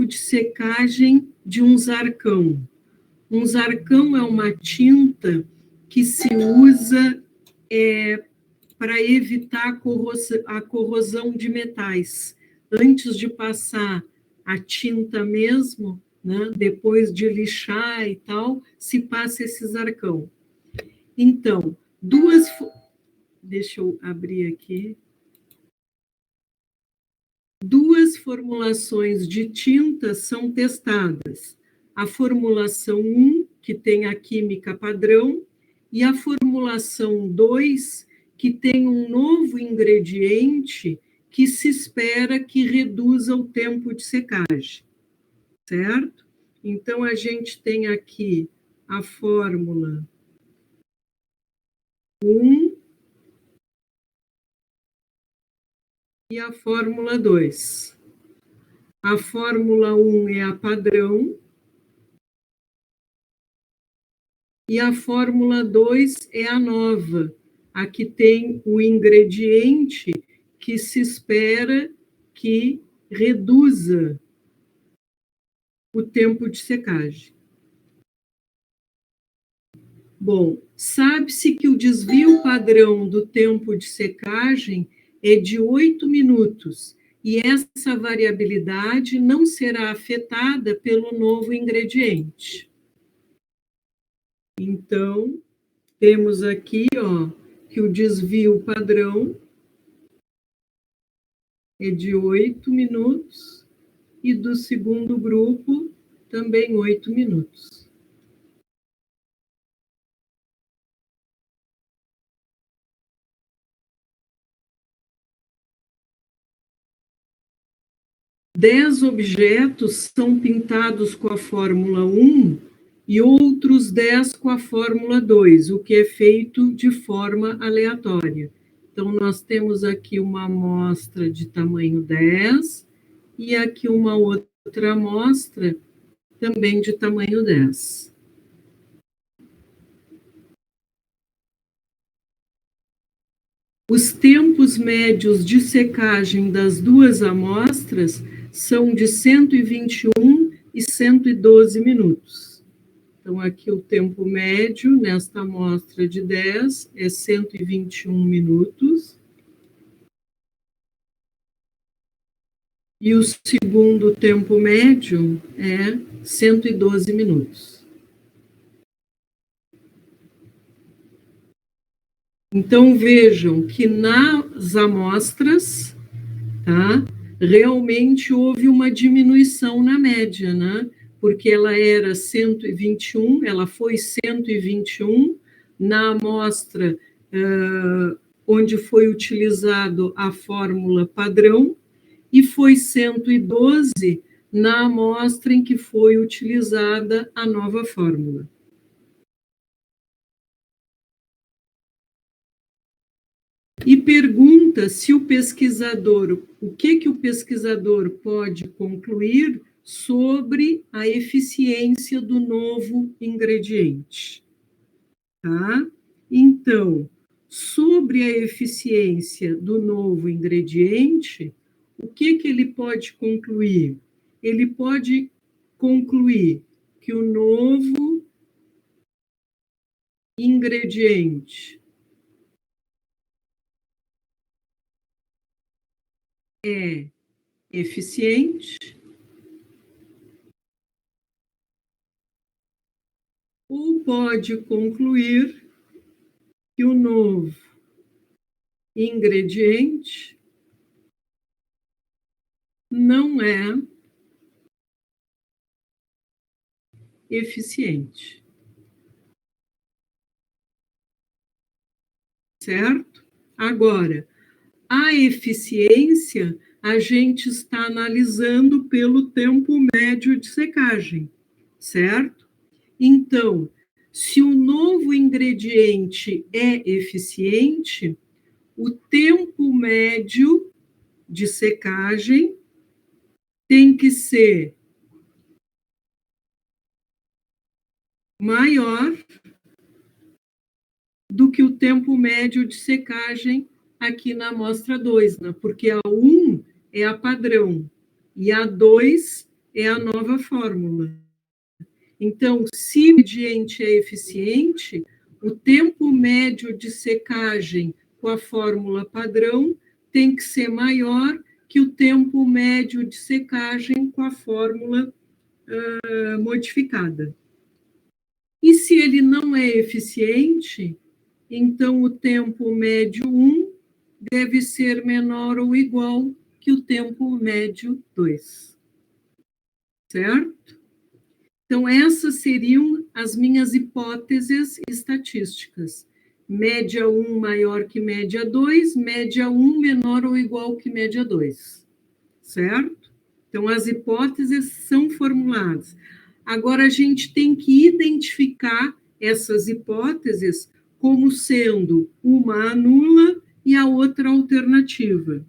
de secagem de um zarcão. Um zarcão é uma tinta que se usa para evitar a corrosão de metais. Antes de passar a tinta mesmo, né, depois de lixar e tal, se passa esse zarcão. Então, deixa eu abrir aqui. Duas formulações de tinta são testadas. A formulação 1, que tem a química padrão, e a formulação 2, que tem um novo ingrediente que se espera que reduza o tempo de secagem, certo? Então, a gente tem aqui a fórmula 1 e a fórmula 2. A fórmula 1 é a padrão, e a fórmula 2 é a nova, a que tem o ingrediente que se espera que reduza o tempo de secagem. Bom, sabe-se que o desvio padrão do tempo de secagem é de 8 minutos, e essa variabilidade não será afetada pelo novo ingrediente. Então, temos aqui, que o desvio padrão é de 8 minutos, e do segundo grupo também 8 minutos. Dez objetos são pintados com a fórmula 1 e outros 10 com a fórmula 2, o que é feito de forma aleatória. Então, nós temos aqui uma amostra de tamanho 10 e aqui uma outra amostra também de tamanho 10. Os tempos médios de secagem das duas amostras são de 121 e 112 minutos. Então, aqui o tempo médio nesta amostra de 10 é 121 minutos. E o segundo tempo médio é 112 minutos. Então, vejam que nas amostras, tá, realmente houve uma diminuição na média, né? Porque ela era 121, ela foi 121 na amostra onde foi utilizado a fórmula padrão, e foi 112 na amostra em que foi utilizada a nova fórmula. E pergunta se o pesquisador, o que o pesquisador pode concluir sobre a eficiência do novo ingrediente. Tá? Então, sobre a eficiência do novo ingrediente, o que ele pode concluir? Ele pode concluir que o novo ingrediente é eficiente, ou pode concluir que o novo ingrediente não é eficiente. Certo? Agora, a eficiência a gente está analisando pelo tempo médio de secagem, certo? Então, se o novo ingrediente é eficiente, o tempo médio de secagem tem que ser maior do que o tempo médio de secagem aqui na amostra 2, né? Porque a 1 é a padrão e a 2 é a nova fórmula. Então, se o gradiente é eficiente, o tempo médio de secagem com a fórmula padrão tem que ser maior que o tempo médio de secagem com a fórmula modificada. E se ele não é eficiente, então o tempo médio 1 deve ser menor ou igual que o tempo médio 2. Certo? Então, essas seriam as minhas hipóteses estatísticas. Média 1 maior que média 2, média 1 menor ou igual que média 2. Certo? Então, as hipóteses são formuladas. Agora, a gente tem que identificar essas hipóteses como sendo uma nula e a outra alternativa.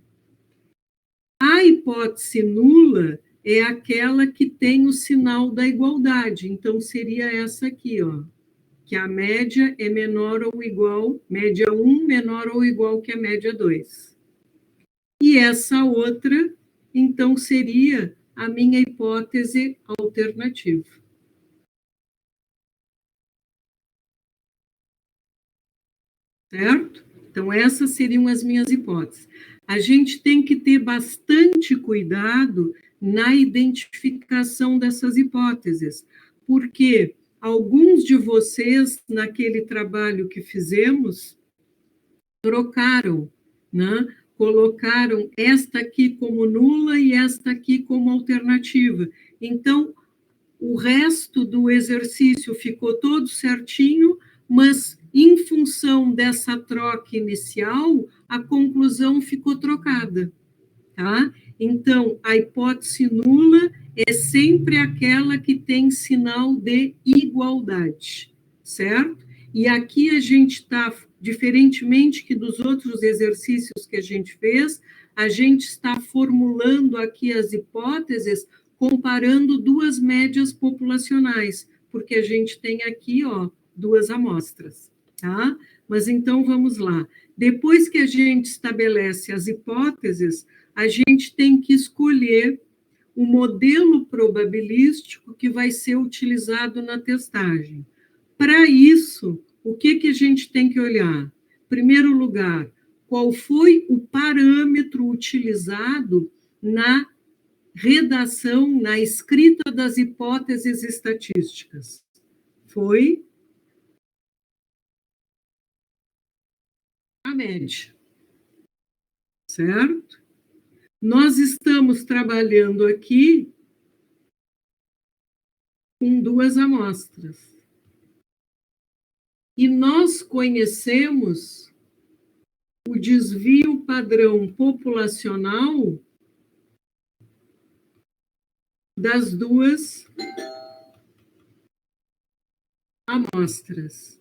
A hipótese nula é aquela que tem o sinal da igualdade. Então, seria essa aqui, ó, que a média é menor ou igual, média 1 menor ou igual que a média 2. E essa outra, então, seria a minha hipótese alternativa. Certo? Então, essas seriam as minhas hipóteses. A gente tem que ter bastante cuidado na identificação dessas hipóteses, porque alguns de vocês, naquele trabalho que fizemos, trocaram, né? Colocaram esta aqui como nula e esta aqui como alternativa. Então, o resto do exercício ficou todo certinho, mas em função dessa troca inicial, a conclusão ficou trocada, tá? Então, a hipótese nula é sempre aquela que tem sinal de igualdade, certo? E aqui a gente está, diferentemente que dos outros exercícios que a gente fez, a gente está formulando aqui as hipóteses comparando duas médias populacionais, porque a gente tem aqui, ó, duas amostras, tá? Mas então vamos lá. Depois que a gente estabelece as hipóteses, a gente tem que escolher o modelo probabilístico que vai ser utilizado na testagem. Para isso, o que a gente tem que olhar? Em primeiro lugar, qual foi o parâmetro utilizado na redação, na escrita das hipóteses estatísticas? Foi a média, certo? Nós estamos trabalhando aqui com duas amostras. E nós conhecemos o desvio padrão populacional das duas amostras.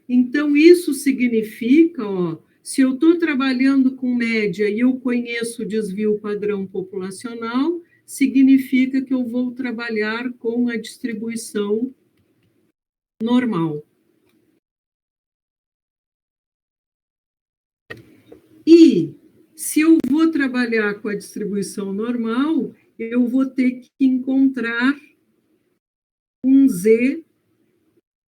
Então, isso significa, ó, se eu estou trabalhando com média e eu conheço o desvio padrão populacional, significa que eu vou trabalhar com a distribuição normal. E, se eu vou trabalhar com a distribuição normal, eu vou ter que encontrar um Z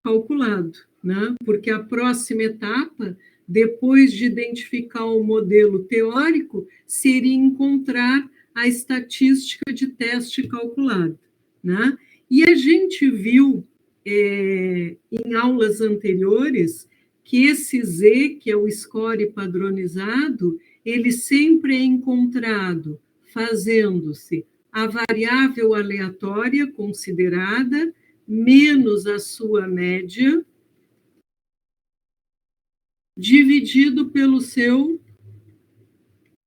calculado, né? Porque a próxima etapa, depois de identificar o modelo teórico, seria encontrar a estatística de teste calculada, né? E a gente viu em aulas anteriores que esse Z, que é o score padronizado, ele sempre é encontrado fazendo-se a variável aleatória considerada menos a sua média, dividido pelo seu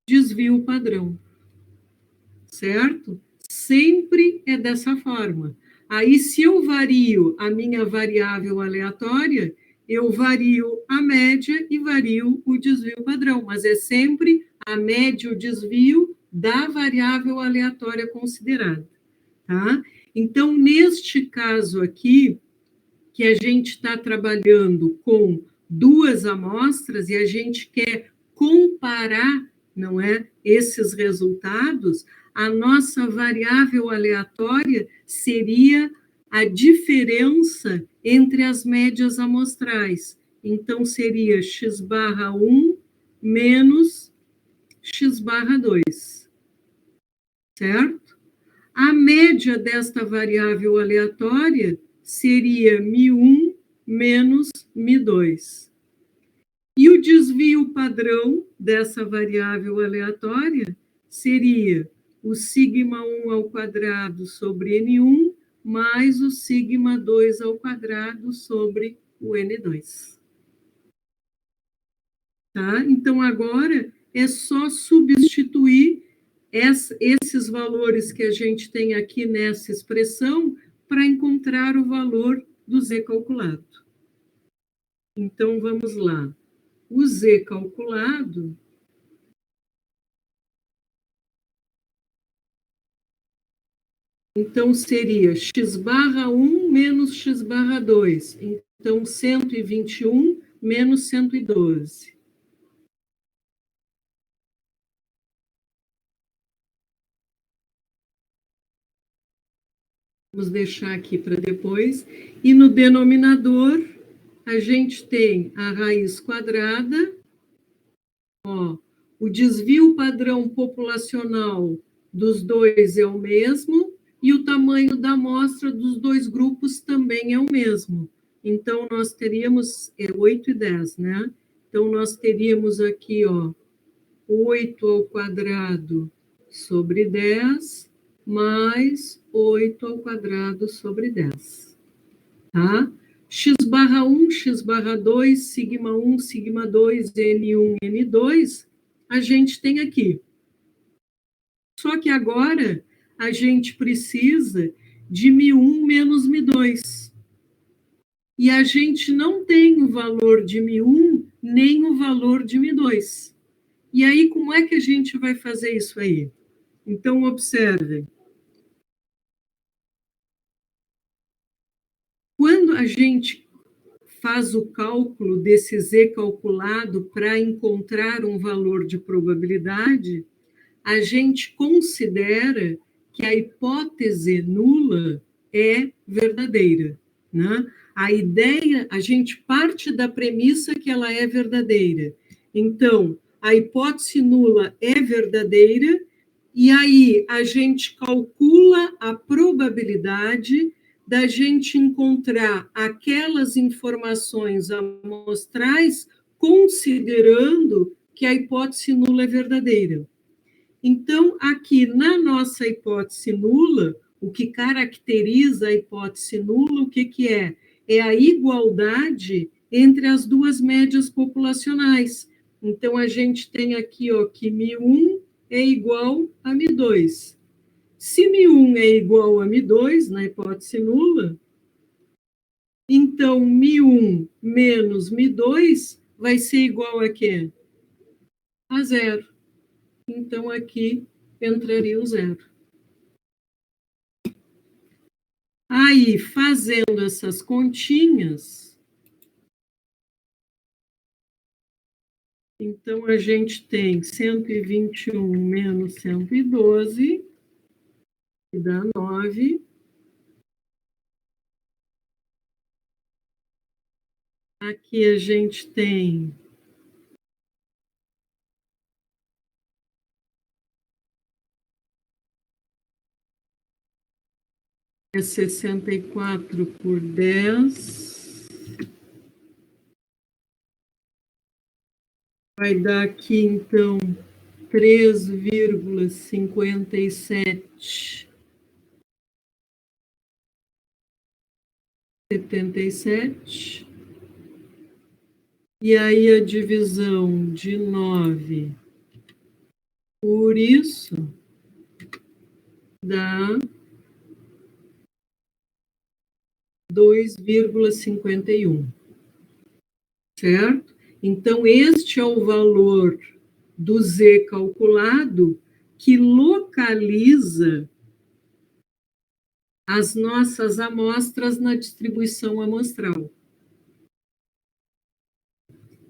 desvio padrão, certo? Sempre é dessa forma. Aí, se eu vario a minha variável aleatória, eu vario a média e vario o desvio padrão, mas é sempre a média e o desvio da variável aleatória considerada, tá? Então, neste caso aqui, que a gente está trabalhando com duas amostras e a gente quer comparar, não é, esses resultados, a nossa variável aleatória seria a diferença entre as médias amostrais. Então, seria x barra 1 menos x barra 2, certo? A média desta variável aleatória seria μ1 menos μ2. E o desvio padrão dessa variável aleatória seria o sigma1 ao quadrado sobre N1 mais o sigma2 ao quadrado sobre o N2. Tá? Então, agora é só substituir esses valores que a gente tem aqui nessa expressão para encontrar o valor do Z calculado. Então, vamos lá. O Z calculado então seria x barra 1 menos x barra 2. Então, 121 menos 112. Vamos deixar aqui para depois. E no denominador, a gente tem a raiz quadrada. Ó, o desvio padrão populacional dos dois é o mesmo, e o tamanho da amostra dos dois grupos também é o mesmo. Então, nós teríamos 8 e 10, né? Então, nós teríamos aqui, ó, 8 ao quadrado sobre 10, mais 8 ao quadrado sobre 10. Tá? X barra 1, x barra 2, sigma 1, sigma 2, N1, N2, a gente tem aqui. Só que agora a gente precisa de μ1 menos μ2. E a gente não tem o valor de μ1 nem o valor de μ2. E aí, como é que a gente vai fazer isso aí? Então, observem. Quando a gente faz o cálculo desse Z calculado para encontrar um valor de probabilidade, a gente considera que a hipótese nula é verdadeira, né? A ideia, a gente parte da premissa que ela é verdadeira. Então, a hipótese nula é verdadeira, e aí a gente calcula a probabilidade da gente encontrar aquelas informações amostrais considerando que a hipótese nula é verdadeira. Então, aqui na nossa hipótese nula, o que caracteriza a hipótese nula, o que é? É a igualdade entre as duas médias populacionais. Então, a gente tem aqui, ó, que μ1 é igual a μ2. Se μ1 é igual a μ2, na hipótese nula, então μ1 menos μ2 vai ser igual a quê? A zero. Então, aqui entraria o zero. Aí, fazendo essas continhas, então a gente tem 121 menos 112, que dá 9. Aqui a gente tem é 64 por 10. Vai dar aqui, então, 3,5777. E aí a divisão de 9 por isso dá 2,51, certo? Então, este é o valor do Z calculado que localiza as nossas amostras na distribuição amostral.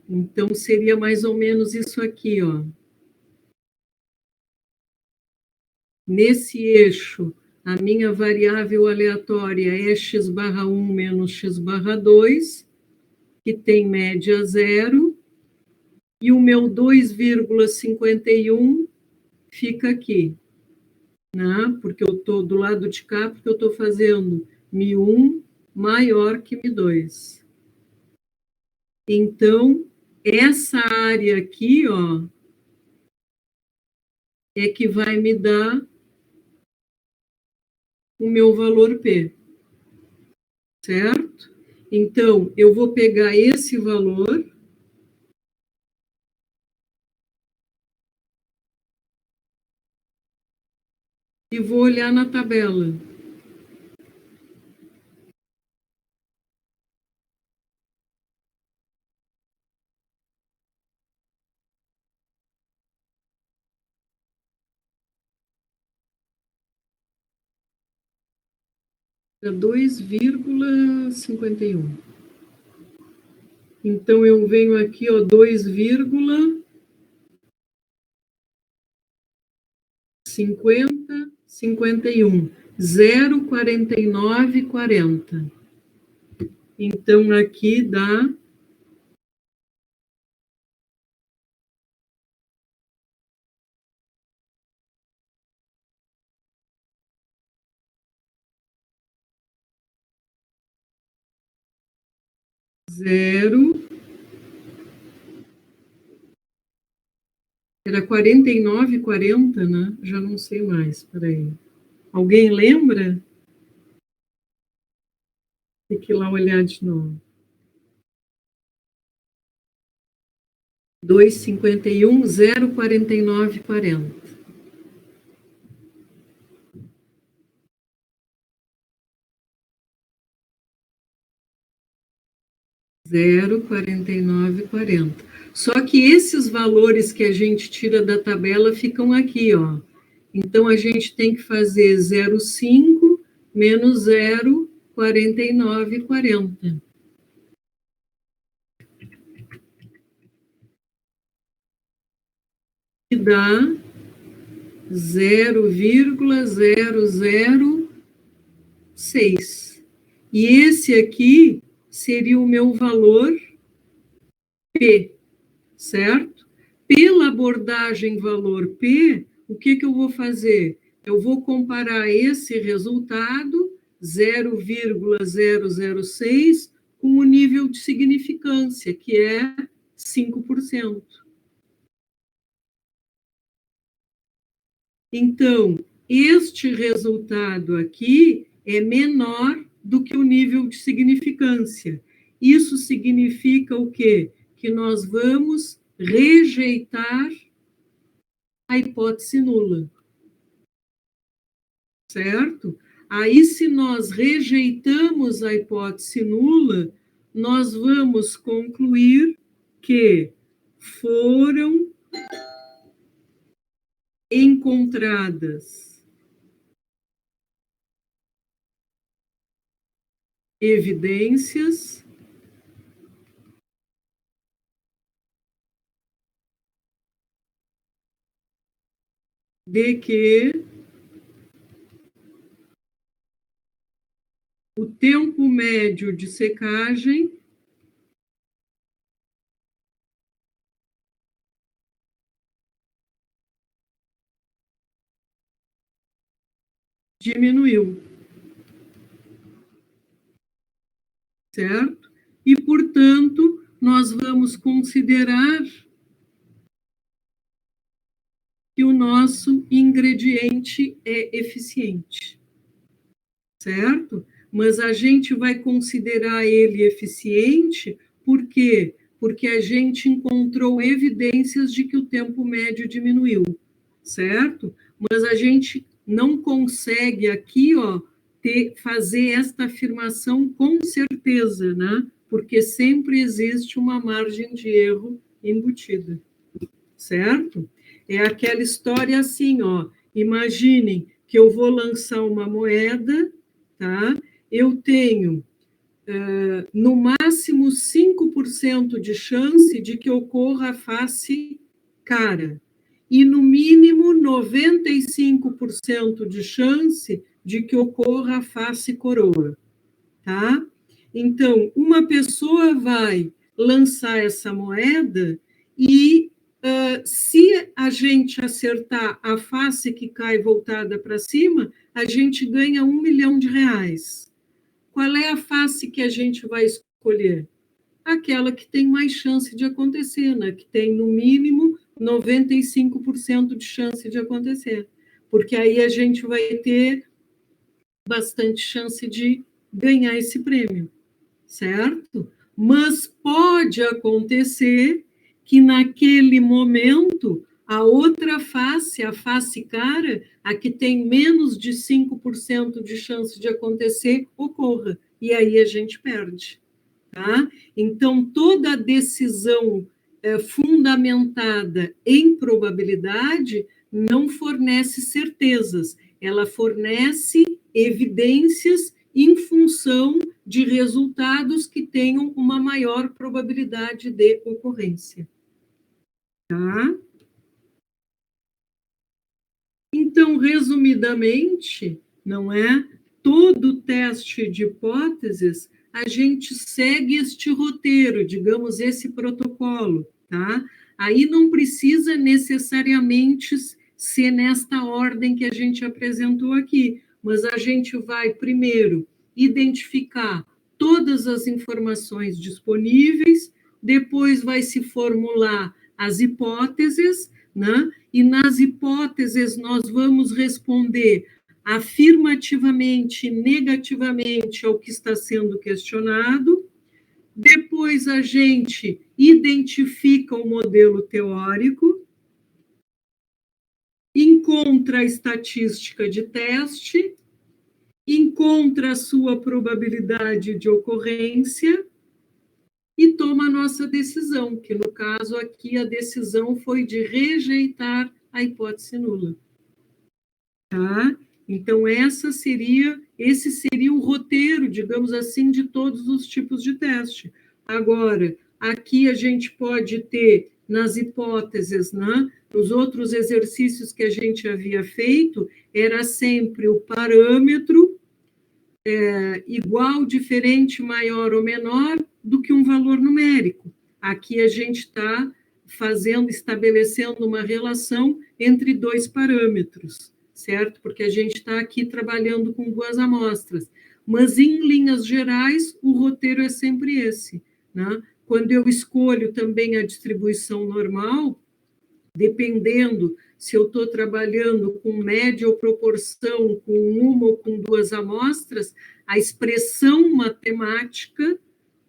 Então, seria mais ou menos isso aqui, ó. nesse eixo, a minha variável aleatória é x/1 menos x/2, que tem média zero, e o meu 2,51 fica aqui, né? Porque eu estou do lado de cá, porque eu estou fazendo μ1 maior que μ2. Então, essa área aqui, ó, é que vai me dar o meu valor P, certo? Então, eu vou pegar esse valor e vou olhar na tabela. Era 2,51. Então, eu venho aqui, ó, 2,5051, 0,4940. Então, aqui dá 0. Era 49,40, né? Já não sei mais, peraí. Alguém lembra? Tem que ir lá olhar de novo. 2,51, 0,4940. 0,4940. Só que esses valores que a gente tira da tabela ficam aqui, ó. Então, a gente tem que fazer 0,5 menos 0,4940. Que dá 0,006. E esse aqui seria o meu valor P, certo? Pela abordagem valor P, o que eu vou fazer? Eu vou comparar esse resultado, 0,006, com o nível de significância, que é 5%. Então, este resultado aqui é menor do que o nível de significância. Isso significa o quê? Que nós vamos rejeitar a hipótese nula, certo? Aí, se nós rejeitamos a hipótese nula, nós vamos concluir que foram encontradas evidências de que o tempo médio de secagem diminuiu, certo? E, portanto, nós vamos considerar que o nosso ingrediente é eficiente, certo? Mas a gente vai considerar ele eficiente por quê? Porque a gente encontrou evidências de que o tempo médio diminuiu, certo? Mas a gente não consegue aqui, ó, fazer esta afirmação com certeza, né? Porque sempre existe uma margem de erro embutida, certo? É aquela história assim, ó, imaginem que eu vou lançar uma moeda, tá? Eu tenho, no máximo, 5% de chance de que ocorra a face cara. e, no mínimo, 95% de chance de que ocorra a face coroa, tá? Então, uma pessoa vai lançar essa moeda e, se a gente acertar a face que cai voltada para cima, a gente ganha R$1 milhão. Qual é a face que a gente vai escolher? Aquela que tem mais chance de acontecer, né? Que tem, no mínimo, 95% de chance de acontecer. Porque aí a gente vai ter bastante chance de ganhar esse prêmio, certo? Mas pode acontecer que, naquele momento, a outra face, a face cara, a que tem menos de 5% de chance de acontecer, ocorra. E aí a gente perde. Tá? Então, toda decisão fundamentada em probabilidade não fornece certezas, ela fornece evidências em função de resultados que tenham uma maior probabilidade de ocorrência. Tá? Então, resumidamente, não é? Todo teste de hipóteses, a gente segue este roteiro, digamos, esse protocolo, tá? Aí não precisa necessariamente ser nesta ordem que a gente apresentou aqui, mas a gente vai, primeiro, identificar todas as informações disponíveis, depois vai se formular as hipóteses, né? E nas hipóteses nós vamos responder afirmativamente, negativamente ao que está sendo questionado. Depois a gente identifica o modelo teórico, encontra a estatística de teste, encontra a sua probabilidade de ocorrência e toma a nossa decisão, que no caso aqui a decisão foi de rejeitar a hipótese nula. Tá? Então, esse seria o roteiro, digamos assim, de todos os tipos de teste. Agora, aqui a gente pode ter, nas hipóteses, né, nos outros exercícios que a gente havia feito, era sempre o parâmetro igual, diferente, maior ou menor do que um valor numérico. Aqui a gente está estabelecendo uma relação entre dois parâmetros, certo? Porque a gente está aqui trabalhando com duas amostras. Mas, em linhas gerais, o roteiro é sempre esse, né? Quando eu escolho também a distribuição normal, dependendo se eu estou trabalhando com média ou proporção, com uma ou com duas amostras, a expressão matemática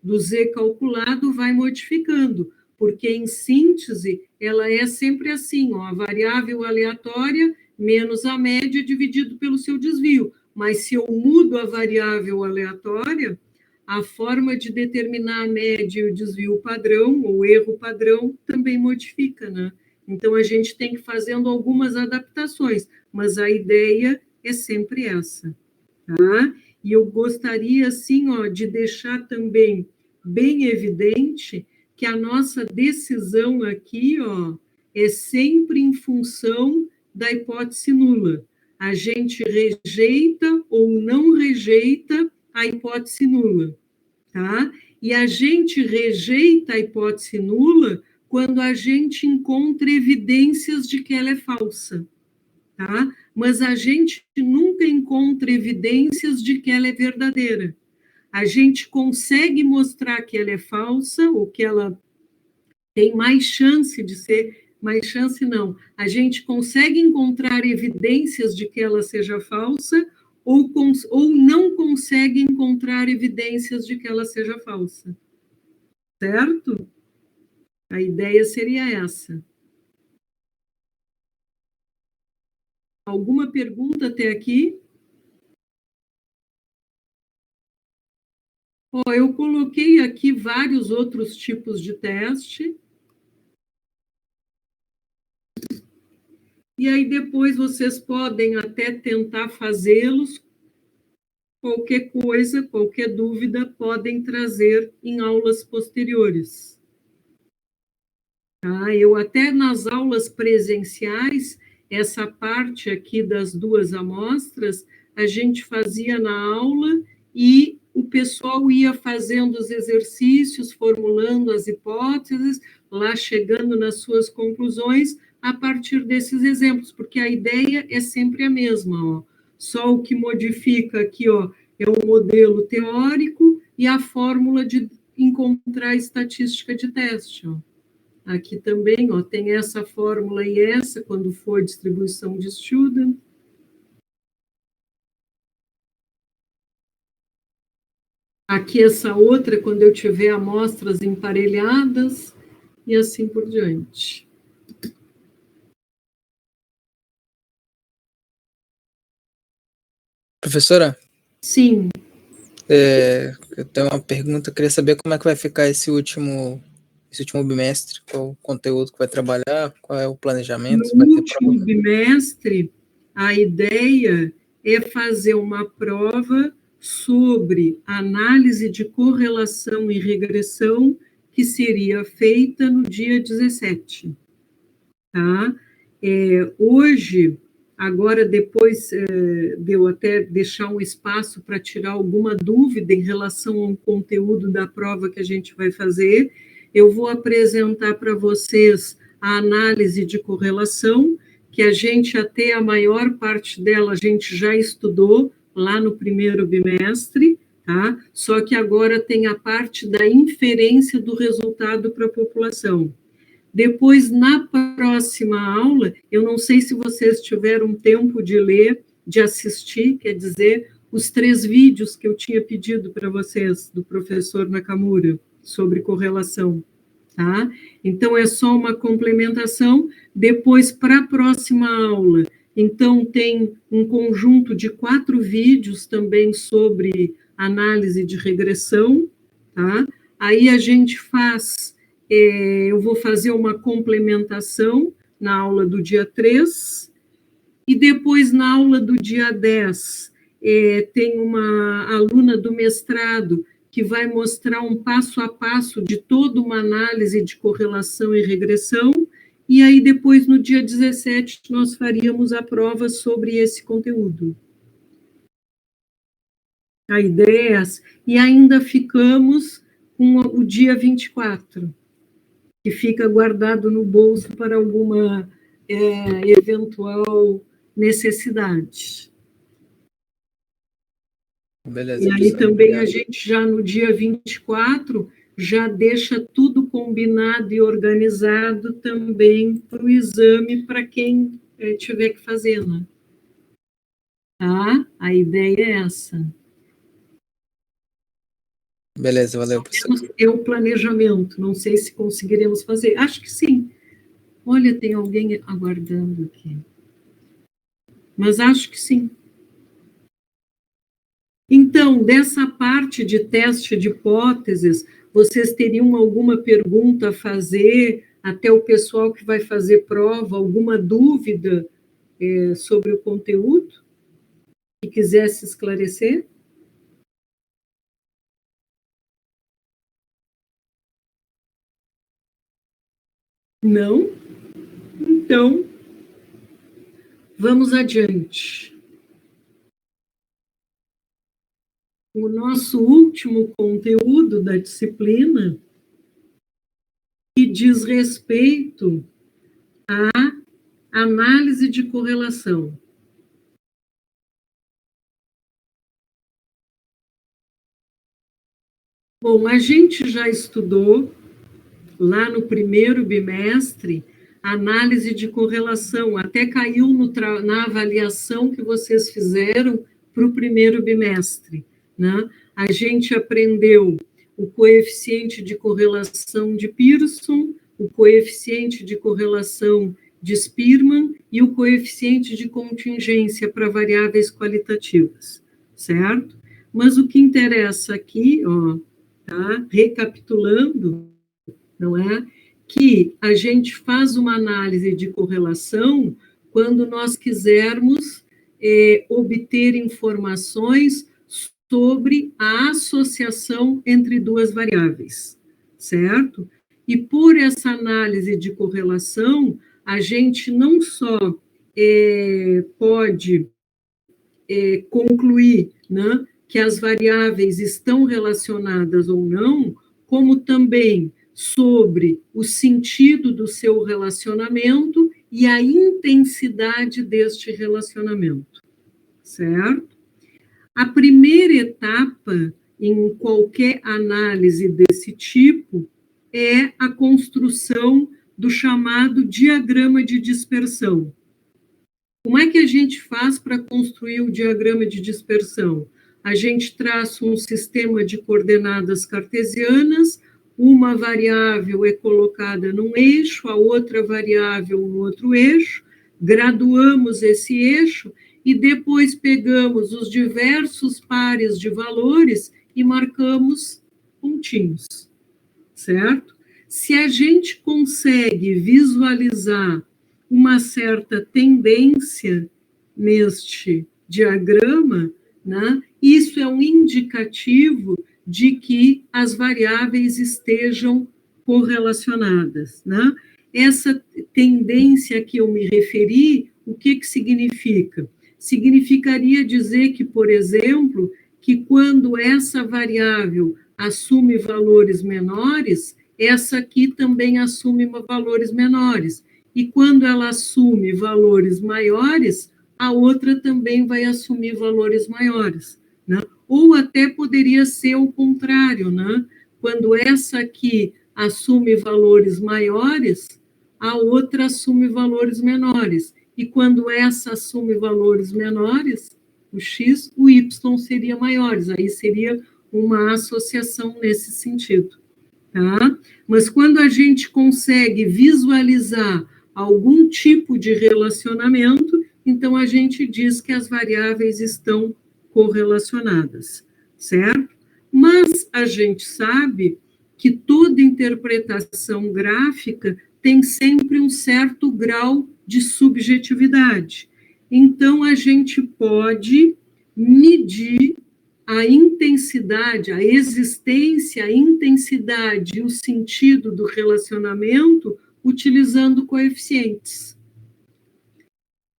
do Z calculado vai modificando, porque, em síntese, ela é sempre assim, ó, a variável aleatória menos a média dividido pelo seu desvio. Mas, se eu mudo a variável aleatória, a forma de determinar a média e o desvio padrão, ou erro padrão, também modifica, né? Então, a gente tem que ir fazendo algumas adaptações, mas a ideia é sempre essa, tá? E eu gostaria, assim, ó, de deixar também bem evidente que a nossa decisão aqui, ó, é sempre em função da hipótese nula. A gente rejeita ou não rejeita a hipótese nula, tá? E a gente rejeita a hipótese nula quando a gente encontra evidências de que ela é falsa, tá? Mas a gente nunca encontra evidências de que ela é verdadeira. A gente consegue mostrar que ela é falsa, ou que ela tem mais chance de ser, mais chance não, a gente consegue encontrar evidências de que ela seja falsa, ou não consegue encontrar evidências de que ela seja falsa. Certo? A ideia seria essa. Alguma pergunta até aqui? Ó, eu coloquei aqui vários outros tipos de teste. E aí depois vocês podem até tentar fazê-los. Qualquer coisa, qualquer dúvida, podem trazer em aulas posteriores. Tá? Eu até nas aulas presenciais, essa parte aqui das duas amostras, a gente fazia na aula e o pessoal ia fazendo os exercícios, formulando as hipóteses, lá chegando nas suas conclusões a partir desses exemplos, porque a ideia é sempre a mesma, ó. Só o que modifica aqui, ó, é o modelo teórico e a fórmula de encontrar a estatística de teste, ó. Aqui também, ó, tem essa fórmula e essa, quando for distribuição de student. Aqui essa outra, quando eu tiver amostras emparelhadas, e assim por diante. Professora? Sim. Eu tenho uma pergunta, eu queria saber como é que vai ficar esse último bimestre, qual o conteúdo que vai trabalhar, qual é o planejamento, se vai No ter último prova. bimestre, a ideia é fazer uma prova sobre análise de correlação e regressão, que seria feita no dia 17. Tá? Hoje, agora depois de eu até deixar um espaço para tirar alguma dúvida em relação ao conteúdo da prova que a gente vai fazer, eu vou apresentar para vocês a análise de correlação, que a gente até a maior parte dela a gente já estudou lá no primeiro bimestre, tá? Só que agora tem a parte da inferência do resultado para a população. Depois, na próxima aula, eu não sei se vocês tiveram tempo de ler, de assistir, quer dizer, os 3 vídeos que eu tinha pedido para vocês, do professor Nakamura, sobre correlação, tá? Então, é só uma complementação. Depois, para a próxima aula, então, tem um conjunto de 4 vídeos também sobre análise de regressão, tá? Aí a gente faz... eu vou fazer uma complementação na aula do dia 3, e depois na aula do dia 10, tem uma aluna do mestrado que vai mostrar um passo a passo de toda uma análise de correlação e regressão, e aí depois no dia 17 nós faríamos a prova sobre esse conteúdo. A ideia é essa. E ainda ficamos com o dia 24, que fica guardado no bolso para alguma eventual necessidade. Beleza, e aí também obrigado. A gente já no dia 24 já deixa tudo combinado e organizado também para o exame para quem tiver que fazer, né? Tá? A ideia é essa. Beleza, valeu, professor. É o planejamento, não sei se conseguiremos fazer. Acho que sim. Olha, tem alguém aguardando aqui. Mas acho que sim. Então, dessa parte de teste de hipóteses, vocês teriam alguma pergunta a fazer, até o pessoal que vai fazer prova, alguma dúvida sobre o conteúdo, que quisesse esclarecer? Não? Então, vamos adiante. O nosso último conteúdo da disciplina, que diz respeito à análise de correlação. Bom, a gente já estudou lá no primeiro bimestre análise de correlação, até caiu na avaliação que vocês fizeram para o primeiro bimestre, né? A gente aprendeu o coeficiente de correlação de Pearson, o coeficiente de correlação de Spearman e o coeficiente de contingência para variáveis qualitativas, certo? Mas o que interessa aqui, ó, tá? Recapitulando, não é? Que a gente faz uma análise de correlação quando nós quisermos obter informações sobre a associação entre duas variáveis, certo? E por essa análise de correlação, a gente não só pode concluir, né, que as variáveis estão relacionadas ou não, como também sobre o sentido do seu relacionamento e a intensidade deste relacionamento, certo? A primeira etapa em qualquer análise desse tipo é a construção do chamado diagrama de dispersão. Como é que a gente faz para construir o diagrama de dispersão? A gente traça um sistema de coordenadas cartesianas, uma variável é colocada num eixo, a outra variável no outro eixo, graduamos esse eixo e depois pegamos os diversos pares de valores e marcamos pontinhos, certo? Se a gente consegue visualizar uma certa tendência neste diagrama, né, isso é um indicativo de que as variáveis estejam correlacionadas, né? Essa tendência a que eu me referi, o que significa? Significaria dizer que, por exemplo, que quando essa variável assume valores menores, essa aqui também assume valores menores. E quando ela assume valores maiores, a outra também vai assumir valores maiores, né? Ou até poderia ser o contrário, né? Quando essa aqui assume valores maiores, a outra assume valores menores. E quando essa assume valores menores, o X, o Y seria maiores. Aí seria uma associação nesse sentido, tá? Mas quando a gente consegue visualizar algum tipo de relacionamento, então a gente diz que as variáveis estão correlacionadas, certo? Mas a gente sabe que toda interpretação gráfica tem sempre um certo grau de subjetividade. Então, a gente pode medir a intensidade, a existência, a intensidade e o sentido do relacionamento utilizando coeficientes.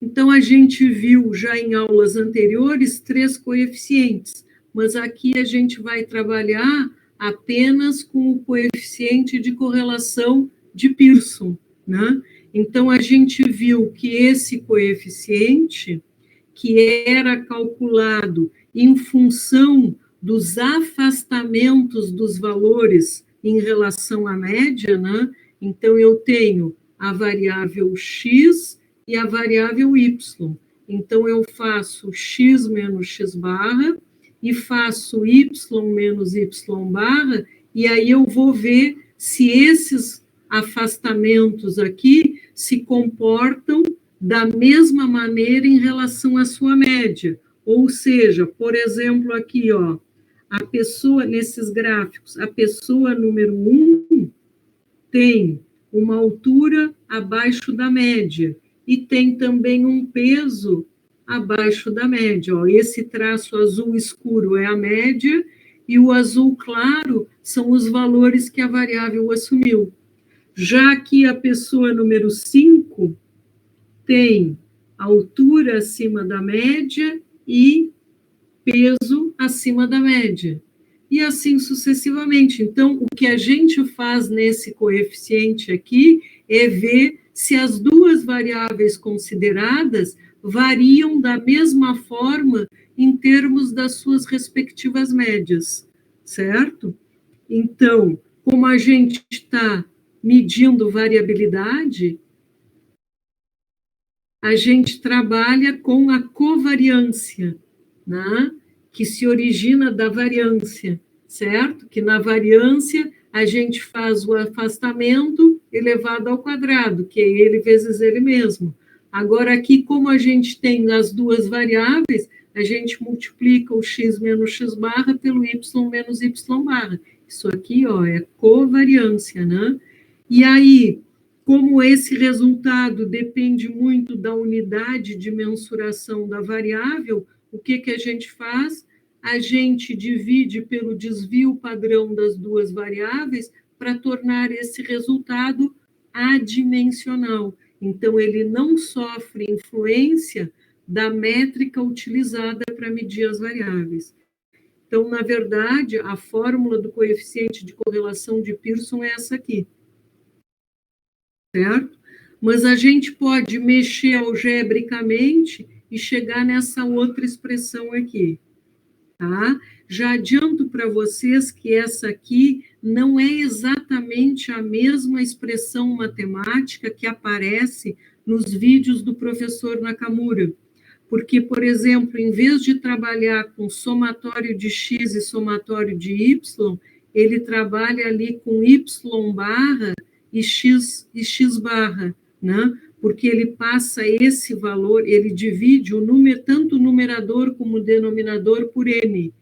Então, a gente viu já em aulas anteriores 3 coeficientes, mas aqui a gente vai trabalhar apenas com o coeficiente de correlação de Pearson, né? Então, a gente viu que esse coeficiente, que era calculado em função dos afastamentos dos valores em relação à média, né? Então, eu tenho a variável x e a variável y. Então, eu faço x menos x barra e faço y menos y barra, e aí eu vou ver se esses afastamentos aqui se comportam da mesma maneira em relação à sua média. Ou seja, por exemplo, aqui, ó, a pessoa, nesses gráficos, a pessoa número 1 tem uma altura abaixo da média e tem também um peso abaixo da média. Ó, esse traço azul escuro é a média e o azul claro são os valores que a variável assumiu. Já que a pessoa número 5 tem altura acima da média e peso acima da média. E assim sucessivamente. Então, o que a gente faz nesse coeficiente aqui é ver se as duas variáveis consideradas variam da mesma forma em termos das suas respectivas médias, certo? Então, como a gente está medindo variabilidade, a gente trabalha com a covariância, né? Que se origina da variância, certo? Que na variância a gente faz o afastamento elevado ao quadrado, que é ele vezes ele mesmo. Agora, aqui, como a gente tem as duas variáveis, a gente multiplica o x menos x barra pelo y menos y barra. Isso aqui, ó, é covariância, né? E aí, como esse resultado depende muito da unidade de mensuração da variável, o que a gente faz? A gente divide pelo desvio padrão das duas variáveis para tornar esse resultado adimensional. Então, ele não sofre influência da métrica utilizada para medir as variáveis. Então, na verdade, a fórmula do coeficiente de correlação de Pearson é essa aqui, certo? Mas a gente pode mexer algebricamente e chegar nessa outra expressão aqui, tá? Já adianto para vocês que essa aqui não é exatamente a mesma expressão matemática que aparece nos vídeos do professor Nakamura, porque, por exemplo, em vez de trabalhar com somatório de x e somatório de y, ele trabalha ali com y barra e x barra, né? Porque ele passa esse valor, ele divide o número, tanto o numerador como o denominador por n.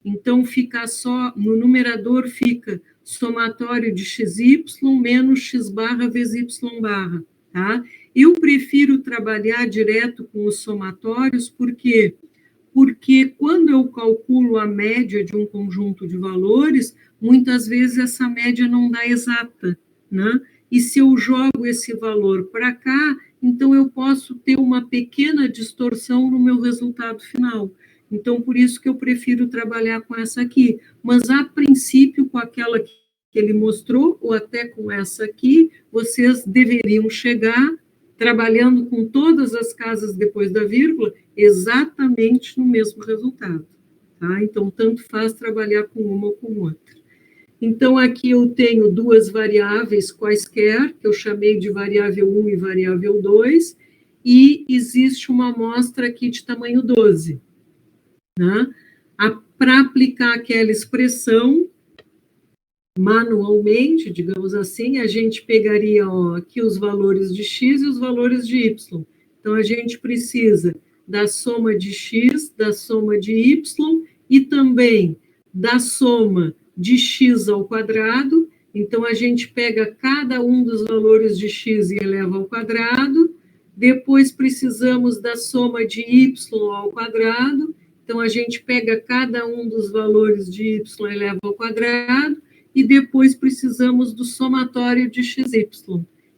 Então, fica só, no numerador fica somatório de xy menos x barra vezes y barra, tá? Eu prefiro trabalhar direto com os somatórios, por quê? Porque quando eu calculo a média de um conjunto de valores, muitas vezes essa média não dá exata, né? E se eu jogo esse valor para cá, então eu posso ter uma pequena distorção no meu resultado final. Então, por isso que eu prefiro trabalhar com essa aqui. Mas, a princípio, com aquela que ele mostrou, ou até com essa aqui, vocês deveriam chegar trabalhando com todas as casas depois da vírgula, exatamente no mesmo resultado. Tá? Então, tanto faz trabalhar com uma ou com outra. Então, aqui eu tenho duas variáveis quaisquer, que eu chamei de variável 1 e variável 2, e existe uma amostra aqui de tamanho 12. Né? Para aplicar aquela expressão, manualmente, digamos assim, a gente pegaria aqui os valores de x e os valores de y. Então, a gente precisa da soma de x, da soma de y e também da soma de x ao quadrado. Então, a gente pega cada um dos valores de x e eleva ao quadrado. Depois, precisamos da soma de y ao quadrado. Então, a gente pega cada um dos valores de y e eleva ao quadrado. E depois precisamos do somatório de xy.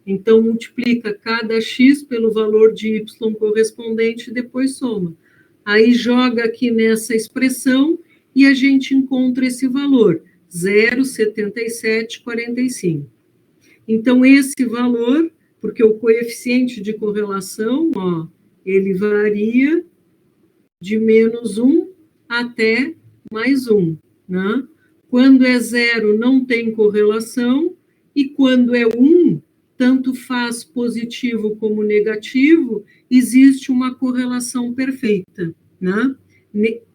Então, multiplica cada x pelo valor de y correspondente e depois soma. Aí joga aqui nessa expressão e a gente encontra esse valor, 0,7745. Então, esse valor, porque o coeficiente de correlação, ele varia de -1 até +1, né? Quando é 0, não tem correlação, e quando é 1, tanto faz positivo como negativo, existe uma correlação perfeita, né?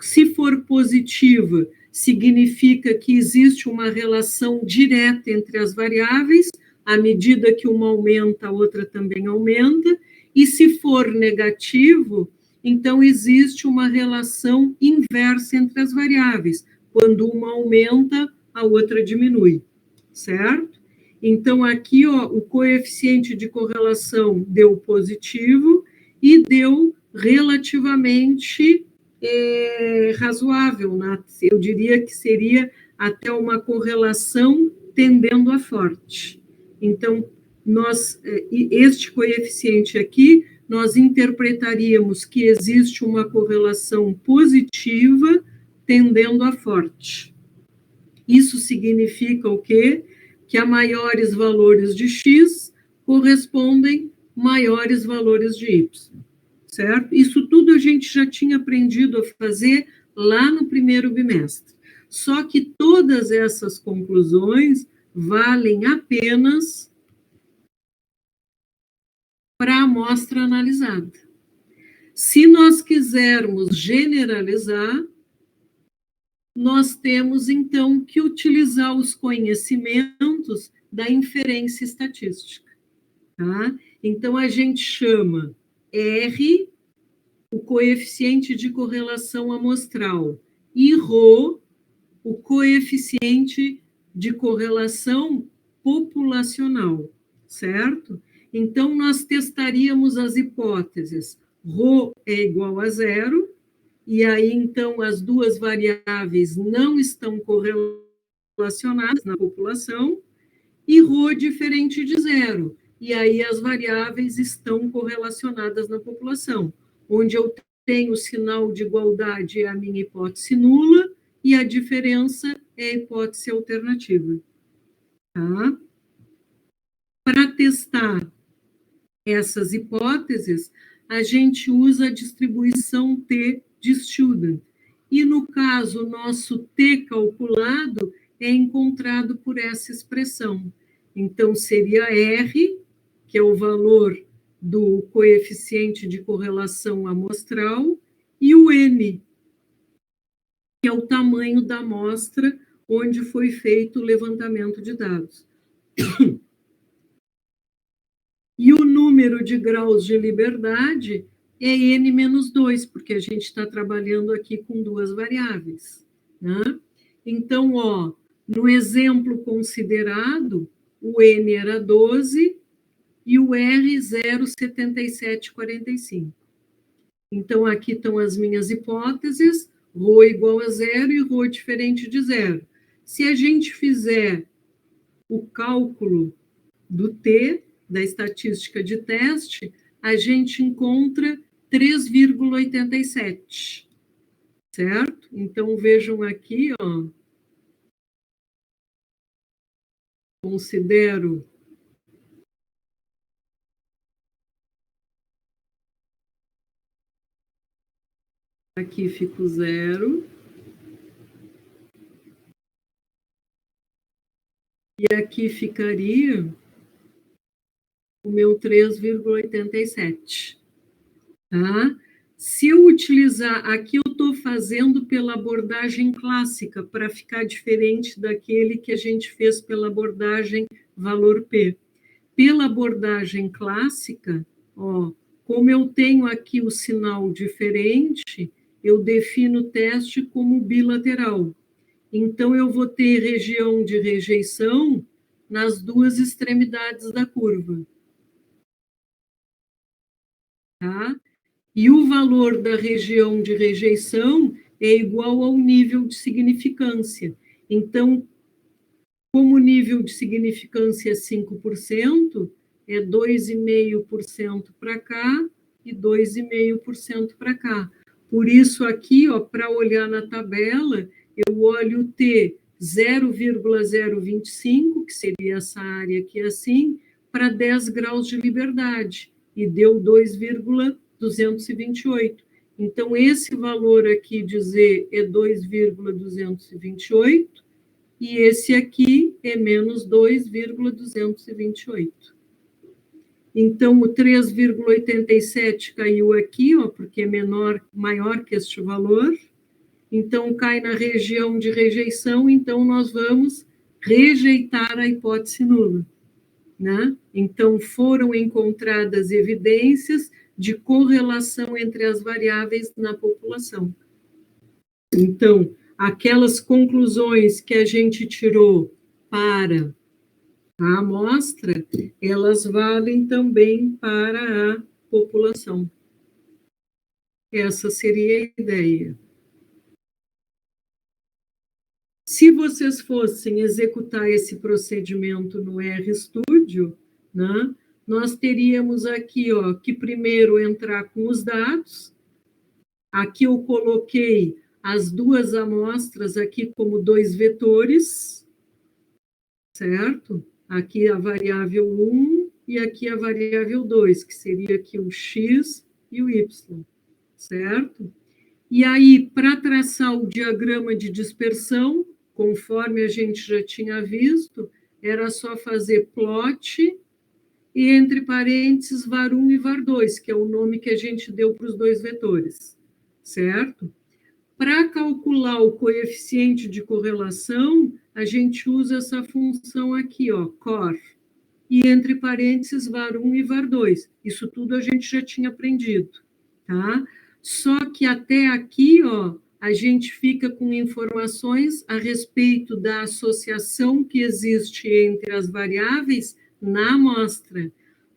Se for positiva, significa que existe uma relação direta entre as variáveis, à medida que uma aumenta, a outra também aumenta, e se for negativo, então existe uma relação inversa entre as variáveis. Quando uma aumenta, a outra diminui, certo? Então, aqui, o coeficiente de correlação deu positivo e deu relativamente razoável, né? Eu diria que seria até uma correlação tendendo a forte. Então, este coeficiente aqui, nós interpretaríamos que existe uma correlação positiva tendendo a forte. Isso significa o quê? Que a maiores valores de x correspondem maiores valores de y, certo? Isso tudo a gente já tinha aprendido a fazer lá no primeiro bimestre. Só que todas essas conclusões valem apenas para a amostra analisada. Se nós quisermos generalizar, nós temos, então, que utilizar os conhecimentos da inferência estatística. Tá? Então, a gente chama R, o coeficiente de correlação amostral, e Rho, o coeficiente de correlação populacional, certo? Então, nós testaríamos as hipóteses. Rho é igual a 0, e aí, então, as duas variáveis não estão correlacionadas na população, e ρ diferente de zero. E aí as variáveis estão correlacionadas na população, onde eu tenho o sinal de igualdade é a minha hipótese nula e a diferença é a hipótese alternativa. Tá? Para testar essas hipóteses, a gente usa a distribuição T de Student. E, no caso, o nosso T calculado é encontrado por essa expressão. Então, seria R, que é o valor do coeficiente de correlação amostral, e o N, que é o tamanho da amostra onde foi feito o levantamento de dados. E o número de graus de liberdade é N-2, porque a gente está trabalhando aqui com duas variáveis. Né? Então, ó, no exemplo considerado, o N era 12 e o R 0,7745. Então, aqui estão as minhas hipóteses, ρ igual a zero e ρ diferente de zero. Se a gente fizer o cálculo do T, da estatística de teste, a gente encontra 3,87, certo? Então, vejam aqui, ó, considero aqui fica o zero, e aqui ficaria o meu 3,87, tá? Se eu utilizar, aqui eu estou fazendo pela abordagem clássica, para ficar diferente daquele que a gente fez pela abordagem valor P. Pela abordagem clássica, ó, como eu tenho aqui o sinal diferente, eu defino o teste como bilateral. Então, eu vou ter região de rejeição nas duas extremidades da curva. Tá? E o valor da região de rejeição é igual ao nível de significância. Então, como o nível de significância é 5%, é 2,5% para cá e 2,5% para cá. Por isso, aqui, para olhar na tabela, eu olho o T 0,025, que seria essa área aqui assim, para 10 graus de liberdade, e deu 2,228. Então, esse valor aqui de Z é 2,228, e esse aqui é menos 2,228. Então, o 3,87 caiu aqui, porque é maior que este valor. Então, cai na região de rejeição, então nós vamos rejeitar a hipótese nula. Né? Então, foram encontradas evidências de correlação entre as variáveis na população. Então, aquelas conclusões que a gente tirou para a amostra, elas valem também para a população. Essa seria a ideia. Se vocês fossem executar esse procedimento no RStudio, né, nós teríamos aqui, que primeiro entrar com os dados. Aqui eu coloquei as duas amostras aqui como dois vetores, certo? Aqui a variável 1 e aqui a variável 2, que seria aqui o x e o y, certo? E aí, para traçar o diagrama de dispersão, conforme a gente já tinha visto, era só fazer plot e, entre parênteses, var1 e var2, que é o nome que a gente deu para os dois vetores, certo? Para calcular o coeficiente de correlação, a gente usa essa função aqui, cor, e entre parênteses, var1 e var2. Isso tudo a gente já tinha aprendido, tá? Só que até aqui, a gente fica com informações a respeito da associação que existe entre as variáveis na amostra.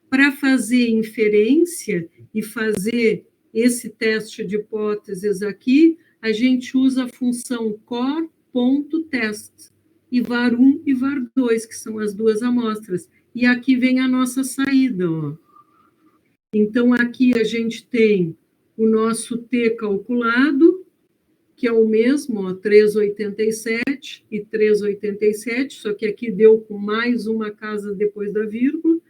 Para fazer inferência e fazer esse teste de hipóteses aqui, a gente usa a função core.test. e VAR1 e VAR2, que são as duas amostras. E aqui vem a nossa saída, ó. Então, aqui a gente tem o nosso T calculado, que é o mesmo, ó, 3,87 e 3,87, só que aqui deu com mais uma casa depois da vírgula.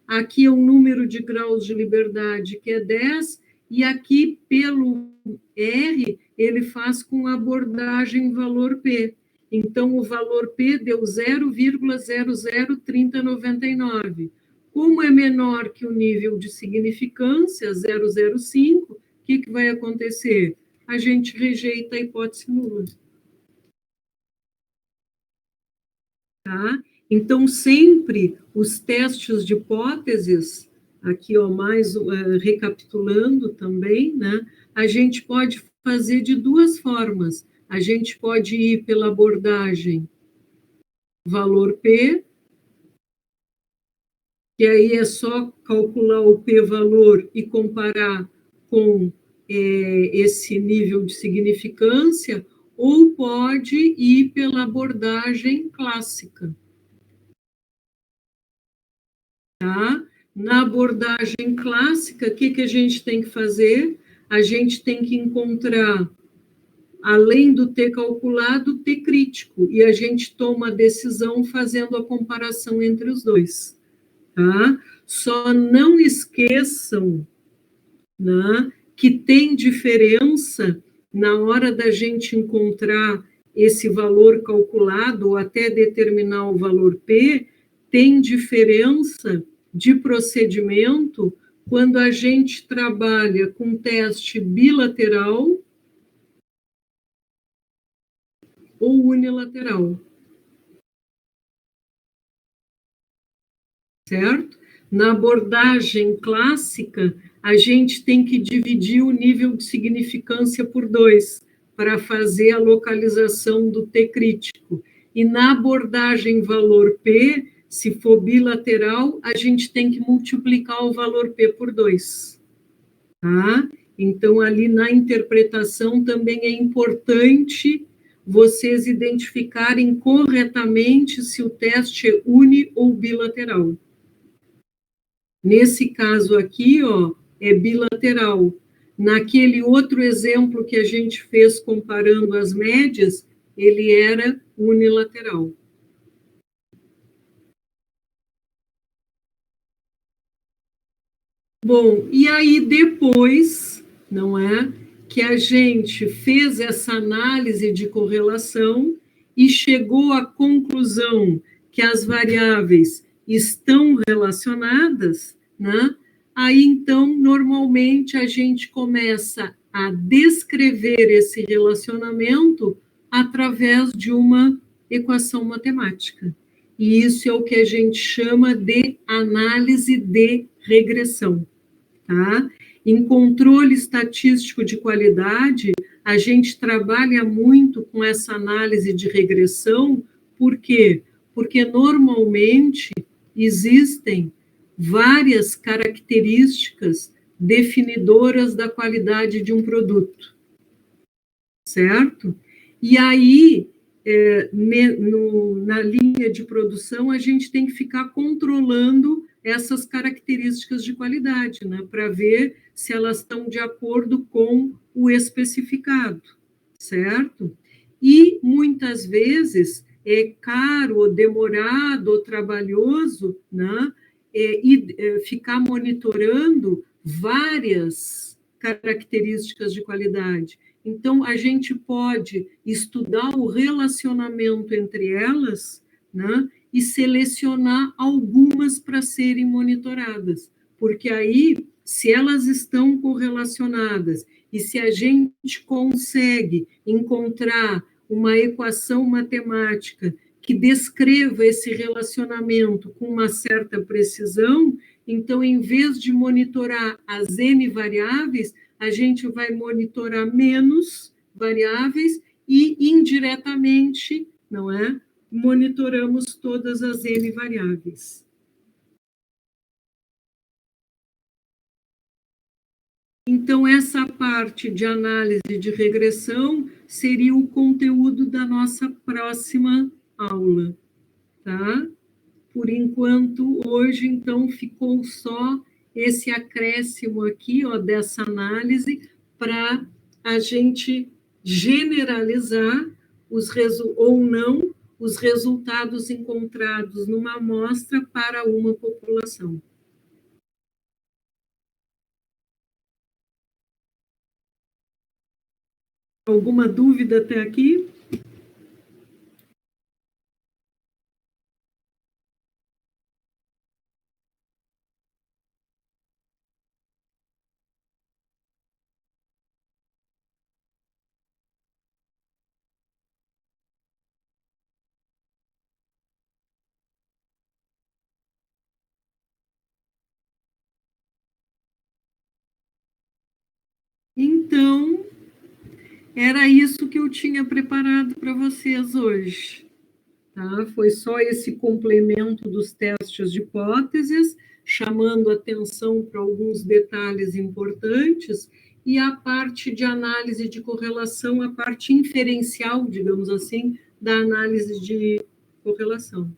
Aqui é o número de graus de liberdade, que é 10, e aqui, pelo R, ele faz com abordagem valor P. Então, o valor P deu 0,003099. Como é menor que o nível de significância, 0,05, o que vai acontecer? A gente rejeita a hipótese nula. Tá? Então, sempre os testes de hipóteses, aqui, ó, mais recapitulando também, né? A gente pode fazer de duas formas. A gente pode ir pela abordagem valor P, que aí é só calcular o p-valor e comparar com esse nível de significância, ou pode ir pela abordagem clássica. Tá? Na abordagem clássica, o que a gente tem que fazer? A gente tem que encontrar, além do T calculado, o T crítico, e a gente toma a decisão fazendo a comparação entre os dois. Tá? Só não esqueçam, né, que tem diferença na hora da gente encontrar esse valor calculado ou até determinar o valor P, tem diferença de procedimento quando a gente trabalha com teste bilateral ou unilateral. Certo? Na abordagem clássica, a gente tem que dividir o nível de significância por 2 para fazer a localização do T crítico. E na abordagem valor P, se for bilateral, a gente tem que multiplicar o valor P por 2. Tá? Então, ali na interpretação também é importante vocês identificarem corretamente se o teste é uni ou bilateral. Nesse caso aqui, ó, é bilateral. Naquele outro exemplo que a gente fez comparando as médias, ele era unilateral. Bom, e aí depois, não é, que a gente fez essa análise de correlação e chegou à conclusão que as variáveis estão relacionadas, né? Aí, então, normalmente a gente começa a descrever esse relacionamento através de uma equação matemática. E isso é o que a gente chama de análise de regressão. Tá? Em controle estatístico de qualidade, a gente trabalha muito com essa análise de regressão, por quê? Porque normalmente existem várias características definidoras da qualidade de um produto, certo? E aí, na linha de produção, a gente tem que ficar controlando essas características de qualidade, né, para ver se elas estão de acordo com o especificado, certo? E, muitas vezes, é caro, ou demorado, ou trabalhoso, né, ficar monitorando várias características de qualidade. Então, a gente pode estudar o relacionamento entre elas, né, e selecionar algumas para serem monitoradas, porque aí, se elas estão correlacionadas e se a gente consegue encontrar uma equação matemática que descreva esse relacionamento com uma certa precisão, então, em vez de monitorar as N variáveis, a gente vai monitorar menos variáveis e, indiretamente, não é? Monitoramos todas as N variáveis. Então, essa parte de análise de regressão seria o conteúdo da nossa próxima aula, tá? Por enquanto, hoje, então, ficou só esse acréscimo aqui, ó, dessa análise, para a gente generalizar ou não os resultados encontrados numa amostra para uma população. Alguma dúvida até aqui? Então, era isso que eu tinha preparado para vocês hoje. Tá? Foi só esse complemento dos testes de hipóteses, chamando atenção para alguns detalhes importantes, e a parte de análise de correlação, a parte inferencial, digamos assim, da análise de correlação.